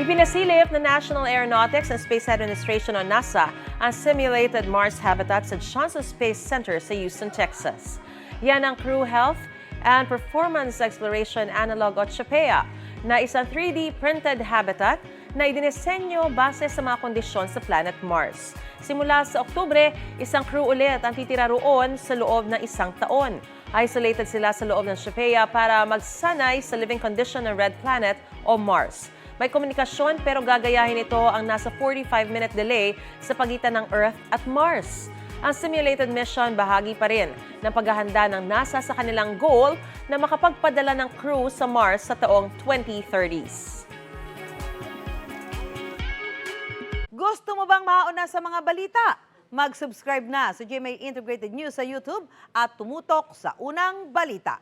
Ipinasilip ng National Aeronautics and Space Administration o NASA ang simulated Mars habitat sa Johnson Space Center sa Houston, Texas. Yan ang Crew Health and Performance Exploration Analog o CHAPEA na isang 3D printed habitat na idinisenyo base sa mga kondisyon sa planet Mars. Simula sa Oktubre, isang crew ulit ang titira roon sa loob ng isang taon. Isolated sila sa loob ng CHAPEA para magsanay sa living condition ng Red Planet o Mars. May komunikasyon pero gagayahin ito ang nasa 45-minute delay sa pagitan ng Earth at Mars. Ang simulated mission bahagi pa rin ng paghahanda ng NASA sa kanilang goal na makapagpadala ng crew sa Mars sa taong 2030s. Gusto mo bang mauna sa mga balita? Mag-subscribe na sa GMA Integrated News sa YouTube at tumutok sa unang balita.